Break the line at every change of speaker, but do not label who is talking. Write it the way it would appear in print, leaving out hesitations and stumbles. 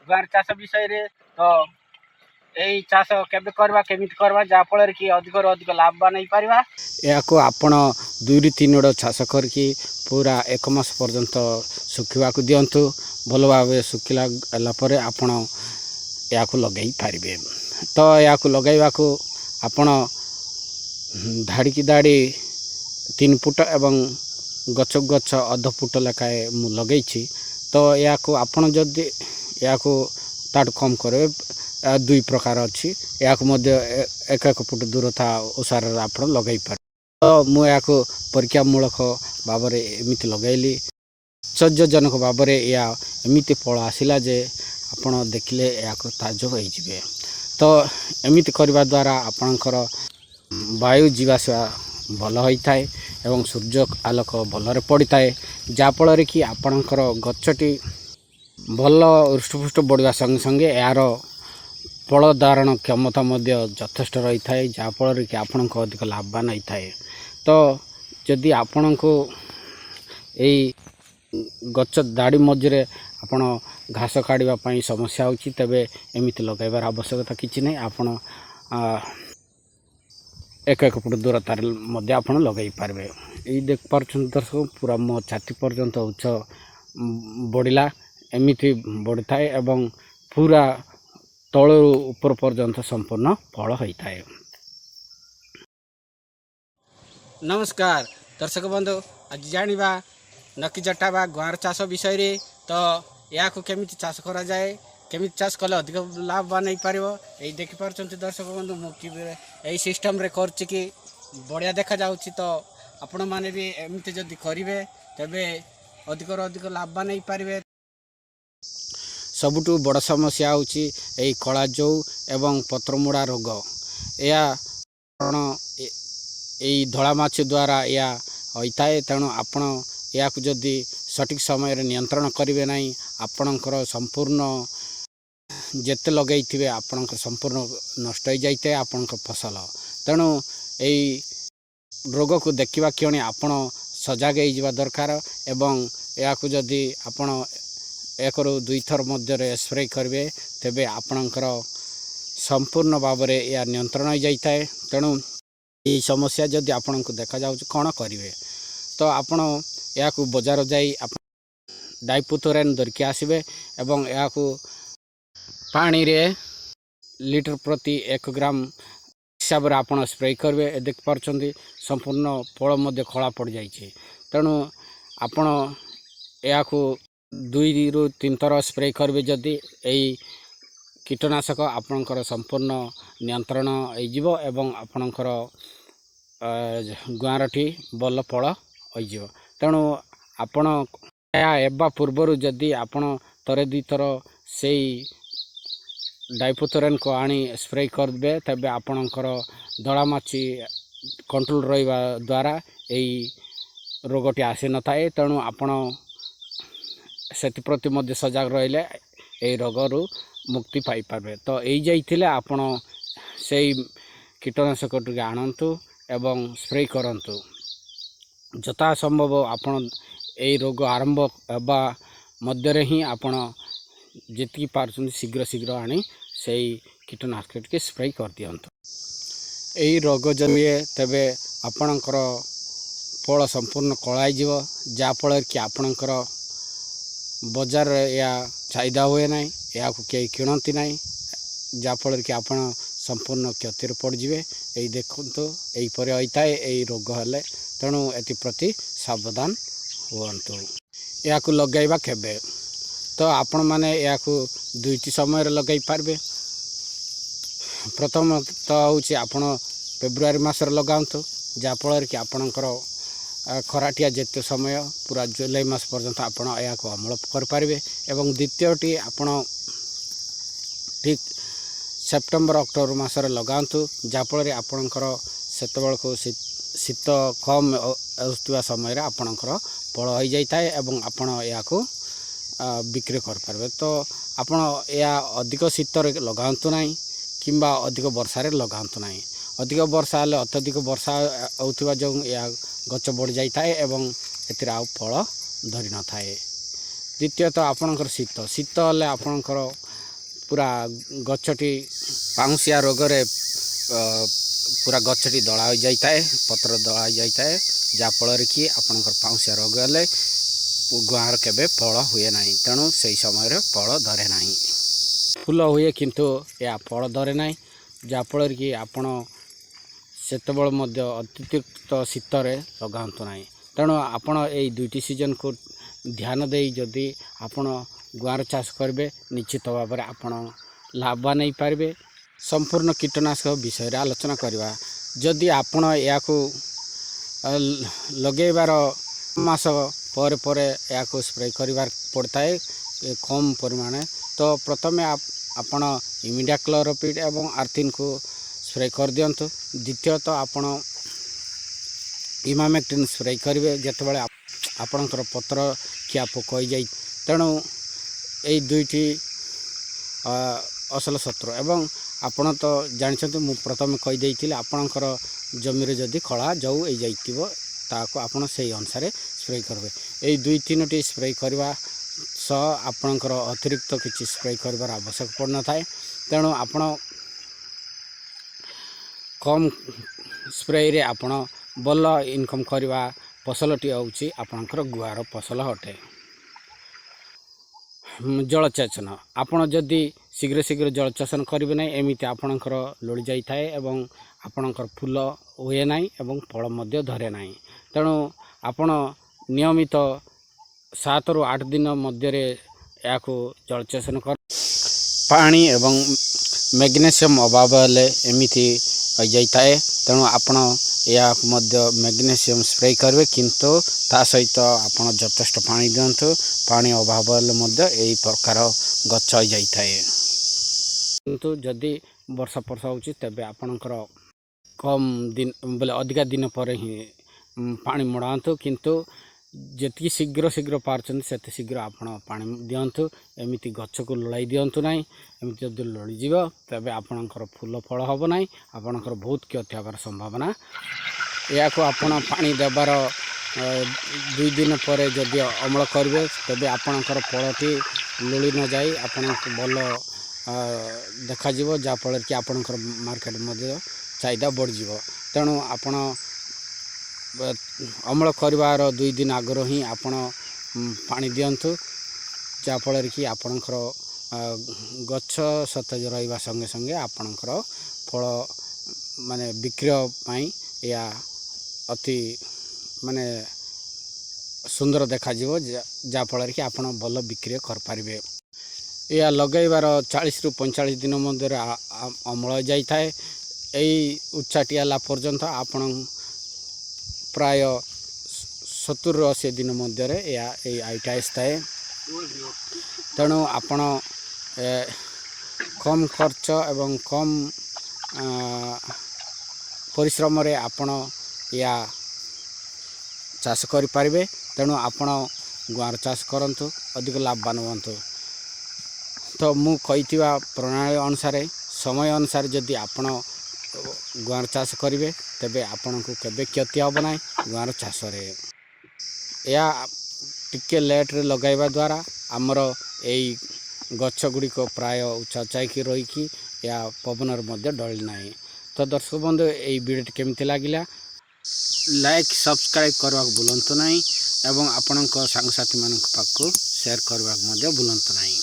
गुआर चाष विषय तो यही चाष केबे करवा केमिति करवा जा फल कि अधिक अधिक लाभवान हो पारिबा।
याको आपण 2-3 ड चाष करके पूरा 1 मास पर्यंत सुखिवा को दियंतु भल भाव सुखिला परे आपण याको लगई पारिबे। तो याको लगैवा को आपण धाड़ी की दाड़ी 3 फुट एवं गच गच अध फुट लेखाए मु लगैछि। तो याको आपण जदि याको ताट कम करे 2 प्रकार अच्छी याको मध्य 1 फुट दूरता ओसार आपण लगै पार। तो मु याको परीक्षामूलक भाव में एमती लगैली आश्चर्यजनक भाव में या एमती फल आसला जे आपण देखिले याको ताज्जुब हो जिवे। तो एमती करबा द्वारा आपणकर वायु जीवाशा भल होता है एवं सूर्य आलोक भलरे पड़ता है जाफल कि आपणकर गछटी भल हृष्टपुष्ट बढ़ा संगे संगे यार फल धारण क्षमता यथेष्ट रही है जाफल कि आपण को अधिक लाभवान होता है। तो जदि आपण को यही गच दाड़ी मझे आपण घास काढ़ापी समस्या होची तेबे एमती लगैबार आवश्यकता किसी नहीं। आपण 1 फुट दूरतार मध्य आपण लगै पारबे। यही देख पार्छन दर्शक पूरा मो छाती पर्यंत उच्च बढ़ला एमती बढ़ी थाए एवं पूरा तल ऊपर पर्यंत संपूर्ण फल होता है।
नमस्कार दर्शक बंधु, आज जानिबा नकी जटाबा गुआर चाष विषय रे। तो या को केमिति चाष करा जाए केमिति चाष कले अधिक लाभवान हो पारिबो। एई देखि पारछन्ति दर्शक बंधु मु कि एई सिस्टम रे करछि कि बढ़िया देखा जाउछि। तो आपण माने भी एमिति जदि करिवे तबे अधिक अधिक लाभवान हो पारिबे।
सबुठु बड़ समस्या होची एई कला जो एवं पत्रमुड़ा रोग। या कारण यही धला माछ द्वारा या होता है। तेणु आपण या जदि सठिक समय नियंत्रण करेंगे ना आपणकर संपूर्ण जेते लगे थे आपणकर संपूर्ण नष्ट हो जाए आपण फसल। तेणु यही रोग को देखा क्षणी आपण सजग हो दरकार एवं या जदि आपण 1-2 थर मध्य स्प्रे करेंगे तेबे आपणकर संपूर्ण भाव में या नियंत्रण हो जाता है। तेणु ये समस्या जदि आपण को देखा जाउछ कौन करेंगे तो आपण या बजार जाई डाइपुथोरेन धरिकी आसबे एवं या पानी रे लीटर प्रति 1 ग्राम हिसाब से आपण स्प्रे करेंगे। देख पार्छन्ति संपूर्ण फल मध्य खला पड़ जाइए। तेणु आपण या 2-3 थर स्प्रे करेंगे जदि यही कीटनाशक आपणकर संपूर्ण नियंत्रण हो एवं आपणकर गुआरठी भल फल हो। तेणु आपण एबा पूर्वर जदि आपण 1-2 थर से डाइपुथोरेन को आनी स्प्रे करबे तबे आपणकर धला माछी कंट्रोल रहिबा द्वारा यही रोगटी आसी न थाए। तेणु आपण सेप्रति मध्य सजग रहिले यही रोगरू मुक्ति पाई पारबे। तो यही जाइथिले आपण से कीटनाशक टिके आणंतु एवं स्प्रे करंतु जथा संभव। आपण यही रोग आरंभ होगा मध्य ही आपण जी पार्छन शीघ्र शीघ्र आनी से कीटनाशक टिके स्प्रे कर दियंतु। यही रोग जदि तेबे आपणकर फल संपूर्ण कलाई जीव जाफल कि आपणकर बजार या चाहिदा हुए ना या कई किणती ना जाफल कि आपण संपूर्ण क्षतिर पड़े। यही देखु यहीपर होता है यही रोग हेले। तेणु एप्रति सावधान हुंतु। या लगैबा केबे तो आपण मैंने या 2टी समय लगे पारबे। प्रथम तो हूँ आपण फेब्रुआरी मासर लगातु जाफल कि आपणकर खराटिया जेते समय पूरा जुलाई मास पर्यंत आपण या अमल करें। एवं द्वितीयटी आपण ठीक सेप्टेम्बर अक्टोबर मासर लगातु जाफल आपणकर सेतबेल को शीत कम होता समय आपणकर फल हो जाता है एवं आपण या बिक्री कर। तो आपण या अधिक शीत लगातु ना किंबा अधिक वर्षा लगातु ना। अधिक वर्षा हेले अत्यधिक वर्षा होता जो या गच बढ़ जाए एवं एतिर फल धरी न थाए। द्वितीयतः आपणकर शीत शीत हेले आपणकर ପୁରା ଗଛଟି ପାଉଁଶିଆ ରୋଗରେ ପୁରା ଗଛଟି ଦଳା ହୋଇଯାଇଥାଏ, ପତ୍ର ଦଳା ହୋଇଯାଇଥାଏ, ଯାହାଫଳରେ କି ଆପଣଙ୍କର ପାଉଁଶିଆ ରୋଗ ହେଲେ ଗୁଆଁର କେବେ ଫଳ ହୁଏ ନାହିଁ। ତେଣୁ ସେହି ସମୟରେ ଫଳ ଧରେ ନାହିଁ। ଫୁଲ ହୁଏ କିନ୍ତୁ ଏହା ଫଳ ଧରେ ନାହିଁ, ଯାହାଫଳରେ କି ଆପଣ ସେତେବେଳେ ମଧ୍ୟ ଅତିରିକ୍ତ ଶୀତରେ ଲଗାନ୍ତୁ ନାହିଁ। ତେଣୁ ଆପଣ ଏଇ ଦୁଇଟି ସିଜନ୍କୁ ଧ୍ୟାନ ଦେଇ ଯଦି ଆପଣ ଗୁଆଁର ଚାଷ କରିବେ, ନିଶ୍ଚିତ ଭାବରେ ଆପଣ ଲାଭବାନ ହେଇପାରିବେ। ସମ୍ପୂର୍ଣ୍ଣ କୀଟନାଶକ ବିଷୟରେ ଆଲୋଚନା କରିବା। ଯଦି ଆପଣ ଏହାକୁ ଲଗାଇବାର ମାସ ପରେ ପରେ ଏହାକୁ ସ୍ପ୍ରେ କରିବାର ପଡ଼ିଥାଏ କମ୍ ପରିମାଣରେ, ତ ପ୍ରଥମେ ଆପଣ ଇମିଡାକ୍ଲୋରୋପିଡ୍ ଏବଂ ଆର୍ଥିନ୍କୁ ସ୍ପ୍ରେ କରିଦିଅନ୍ତୁ। ଦ୍ୱିତୀୟତଃ ଆପଣ ଇମାମେକ୍ଟିନ୍ ସ୍ପ୍ରେ କରିବେ ଯେତେବେଳେ ଆପଣଙ୍କର ପତ୍ର ଖିଆ ପୋକ ହୋଇଯାଇ। ତେଣୁ ଏଇ ଦୁଇଟି ଅସଲ ଶତ୍ରୁ। ଏବଂ ଆପଣ ତ ଜାଣିଛନ୍ତି, ମୁଁ ପ୍ରଥମେ କହିଦେଇଥିଲି, ଆପଣଙ୍କର ଜମିରେ ଯଦି ଖଳା ଜଉ ହେଇଯାଇଥିବ ତାହାକୁ ଆପଣ ସେଇ ଅନୁସାରେ ସ୍ପ୍ରେ କରିବେ। ଏଇ 2-3ଟି ସ୍ପ୍ରେ କରିବା ସହ ଆପଣଙ୍କର ଅତିରିକ୍ତ କିଛି ସ୍ପ୍ରେ କରିବାର ଆବଶ୍ୟକ ପଡ଼ିନଥାଏ। ତେଣୁ ଆପଣ କମ୍ ସ୍ପ୍ରେରେ ଆପଣ ଭଲ ଇନକମ୍ କରିବା ଫସଲଟି ହେଉଛି ଆପଣଙ୍କର ଗୁଆର ଫସଲ ଅଟେ। ଜଳସେଚନ, ଆପଣ ଯଦି ଶୀଘ୍ର ଜଳସେଚନ କରିବେ ନାହିଁ, ଏମିତି ଆପଣଙ୍କର ଲୋଡ଼ି ଯାଇଥାଏ ଏବଂ ଆପଣଙ୍କର ଫୁଲ ହୁଏ ନାହିଁ ଏବଂ ଫଳ ମଧ୍ୟ ଧରେ ନାହିଁ। ତେଣୁ ଆପଣ ନିୟମିତ 7ରୁ 8 ଦିନ ମଧ୍ୟରେ ଏହାକୁ ଜଳସେଚନ କର। ପାଣି ଏବଂ ମ୍ୟାଗ୍ନେସିୟମ୍ ଅଭାବ ହେଲେ ଏମିତି ହୋଇଯାଇଥାଏ। ତେଣୁ ଆପଣ ଏହାକୁ ମଧ୍ୟ ମ୍ୟାଗ୍ନେସିୟମ୍ ସ୍ପ୍ରେ କରିବେ, କିନ୍ତୁ ତା ସହିତ ଆପଣ ଯଥେଷ୍ଟ ପାଣି ଦିଅନ୍ତୁ। ପାଣି ଅଭାବ ହେଲେ ମଧ୍ୟ ଏହି ପ୍ରକାର ଗଛ ହୋଇଯାଇଥାଏ। କିନ୍ତୁ ଯଦି ବର୍ଷା ହେଉଛି ତେବେ ଆପଣଙ୍କର କମ୍ ଦିନ ବୋଲେ ଅଧିକା ଦିନ ପରେ ହିଁ ପାଣି ମଡ଼ାନ୍ତୁ। କିନ୍ତୁ ଯେତିକି ଶୀଘ୍ର ପାରୁଛନ୍ତି ସେତେ ଶୀଘ୍ର ଆପଣ ପାଣି ଦିଅନ୍ତୁ। ଏମିତି ଗଛକୁ ଲୋଳାଇ ଦିଅନ୍ତୁ ନାହିଁ। ଏମିତି ଯଦି ଲୋଳିଯିବ ତେବେ ଆପଣଙ୍କର ଫୁଲ ଫଳ ହେବ ନାହିଁ, ଆପଣଙ୍କର ବହୁତ କ୍ଷତି ହେବାର ସମ୍ଭାବନା। ଏହାକୁ ଆପଣ ପାଣି ଦେବାର 2 ଦିନ ପରେ ଯଦି ଅମଳ କରିବେ, ତେବେ ଆପଣଙ୍କର ଫଳଟି ଲୋଳି ନଯାଇ ଆପଣଙ୍କୁ ଭଲ ଦେଖାଯିବ, ଯାହାଫଳରେ କି ଆପଣଙ୍କର ମାର୍କେଟ ମଧ୍ୟ ଚାହିଦା ବଢ଼ିଯିବ। ତେଣୁ ଆପଣ ଅମଳ କରିବାର 2 ଦିନ ଆଗରୁ ହିଁ ଆପଣ ପାଣି ଦିଅନ୍ତୁ, ଯାହାଫଳରେ କି ଆପଣଙ୍କର ଗଛ ସତେଜ ରହିବା ସଙ୍ଗେ ସଙ୍ଗେ ଆପଣଙ୍କର ଫଳ ମାନେ ବିକ୍ରୟ ପାଇଁ ଏହା ଅତି ମାନେ ସୁନ୍ଦର ଦେଖାଯିବ, ଯାହାଫଳରେ କି ଆପଣ ଭଲ ବିକ୍ରୟ କରିପାରିବେ। ଏହା ଲଗାଇବାର 40ରୁ 45 ଦିନ ମଧ୍ୟରେ ଅମଳ ଯାଇଥାଏ। ଏହି ଉଚ୍ଚାଟି ହେଲା ପର୍ଯ୍ୟନ୍ତ ଆପଣ ପ୍ରାୟ 70ରୁ 80 ଦିନ ମଧ୍ୟରେ ଏହି ଆଇଟା ଆସିଥାଏ। ତେଣୁ ଆପଣ କମ୍ ଖର୍ଚ୍ଚ ଏବଂ କମ୍ ପରିଶ୍ରମରେ ଆପଣ ଏହା ଚାଷ କରିପାରିବେ। ତେଣୁ ଆପଣ ଗୁଆଁର ଚାଷ କରନ୍ତୁ, ଅଧିକ ଲାଭବାନ ହୁଅନ୍ତୁ। ତ ମୁଁ କହିଥିବା ପ୍ରଣାଳୀ ଅନୁସାରେ, ସମୟ ଅନୁସାରେ ଯଦି ଆପଣ ଗୁଆଁର ଚାଷ କରିବେ, ତେବେ ଆପଣଙ୍କୁ କେବେ କ୍ଷତି ହେବ ନାହିଁ ଗୁଆଁର ଚାଷରେ। ଏହା ଟିକେ ଲେଟ୍ରେ ଲଗାଇବା ଦ୍ୱାରା ଆମର ଏଇ ଗଛ ଗୁଡ଼ିକ ପ୍ରାୟ ଉଚ୍ଚାଇକି ରହିକି ଏହା ପବନରେ ମଧ୍ୟ ଡଳି ନାହିଁ। ତ ଦର୍ଶକ ବନ୍ଧୁ, ଏଇ ଭିଡ଼ିଓଟି କେମିତି ଲାଗିଲା, ଲାଇକ୍ ସବସ୍କ୍ରାଇବ୍ କରିବାକୁ ଭୁଲନ୍ତୁ ନାହିଁ ଏବଂ ଆପଣଙ୍କ ସାଙ୍ଗସାଥିମାନଙ୍କ ପାଖକୁ ସେୟାର କରିବାକୁ ମଧ୍ୟ ଭୁଲନ୍ତୁ ନାହିଁ।